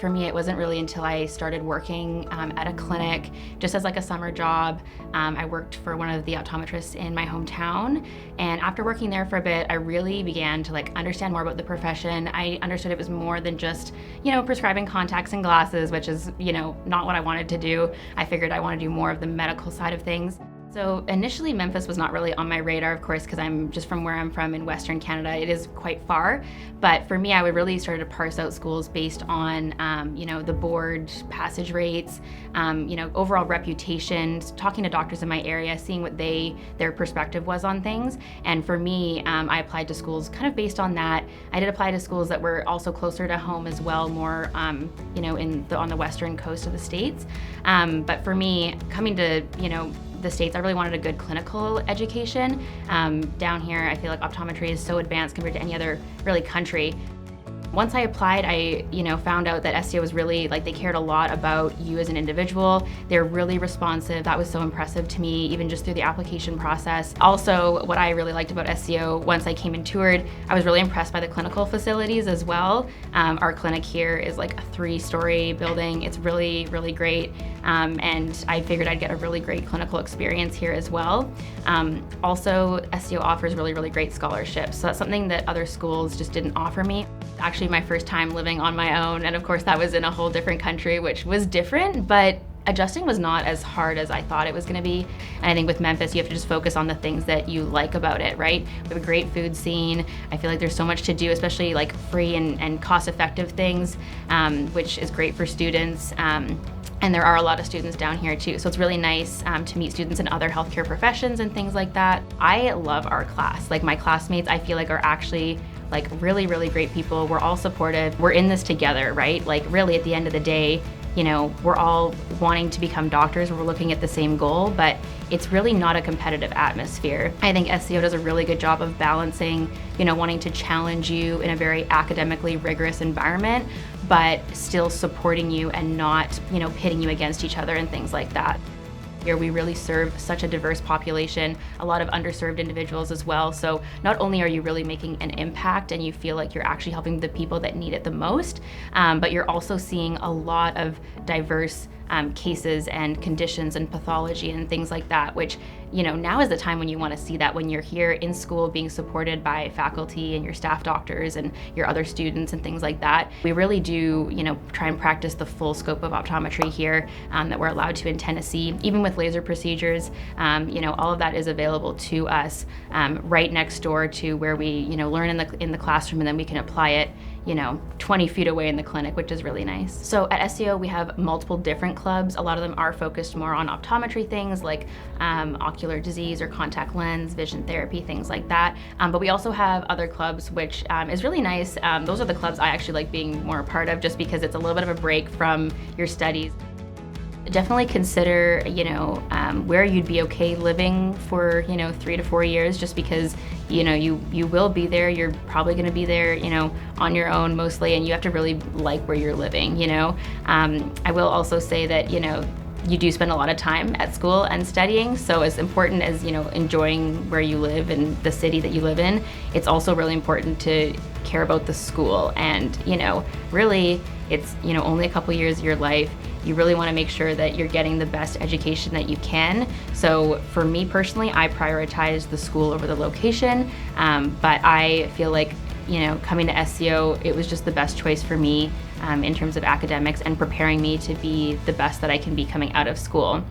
For me, it wasn't really until I started working at a clinic, just as like a summer job. I worked for one of the optometrists in my hometown, and after working there for a bit, I really began to like understand more about the profession. I understood it was more than just, prescribing contacts and glasses, which is, not what I wanted to do. I figured I want to do more of the medical side of things. So initially Memphis was not really on my radar, of course, because I'm just from where I'm from in Western Canada. It is quite far. But for me, I would really start to parse out schools based on, the board passage rates, overall reputation, talking to doctors in my area, seeing what their perspective was on things. And for me, I applied to schools kind of based on that. I did apply to schools that were also closer to home as well, more, on the western coast of the States. But for me, coming to, the States, I really wanted a good clinical education. Down here, I feel like optometry is so advanced compared to any other really country. Once I applied, I found out that SCO was really, they cared a lot about you as an individual. They're really responsive. That was so impressive to me, even just through the application process. Also, what I really liked about SCO, once I came and toured, I was really impressed by the clinical facilities as well. Our clinic here is like a 3-story building. It's really, really great. And I figured I'd get a really great clinical experience here as well. Also, SCO offers really, really great scholarships. So that's something that other schools just didn't offer me. Actually, my first time living on my own, and of course that was in a whole different country, which was different, but adjusting was not as hard as I thought it was going to be. And I think with Memphis, you have to just focus on the things that you like about it, right? We have a great food scene. I feel like there's so much to do, especially like free and cost-effective things, which is great for students. And there are a lot of students down here too. So it's really nice to meet students in other healthcare professions and things like that. I love our class. Like my classmates, I feel like are actually really, really great people. We're all supportive. We're in this together, right? Like really at the end of the day, we're all wanting to become doctors. We're looking at the same goal, but it's really not a competitive atmosphere. I think SCO does a really good job of balancing, wanting to challenge you in a very academically rigorous environment, but still supporting you and not, pitting you against each other and things like that. Here we really serve such a diverse population, a lot of underserved individuals as well. So not only are you really making an impact and you feel like you're actually helping the people that need it the most, but you're also seeing a lot of diverse cases and conditions and pathology and things like that, which, now is the time when you want to see that, when you're here in school being supported by faculty and your staff doctors and your other students and things like that. We really do, try and practice the full scope of optometry here that we're allowed to in Tennessee. Even with laser procedures, all of that is available to us right next door to where we, learn in the classroom, and then we can apply it 20 feet away in the clinic, which is really nice. So at SCO, we have multiple different clubs. A lot of them are focused more on optometry things like ocular disease or contact lens, vision therapy, things like that. But we also have other clubs, which is really nice. Those are the clubs I actually like being more a part of, just because it's a little bit of a break from your studies. Definitely consider, where you'd be okay living for, 3 to 4 years, just because, you will be there. You're probably going to be there, on your own mostly, and you have to really like where you're living, I will also say that, you do spend a lot of time at school and studying, so as important as, enjoying where you live and the city that you live in, it's also really important to care about the school. And, really, it's, only a couple years of your life. You really want to make sure that you're getting the best education that you can. So for me personally, I prioritize the school over the location, but I feel like, coming to SCO, it was just the best choice for me in terms of academics and preparing me to be the best that I can be coming out of school.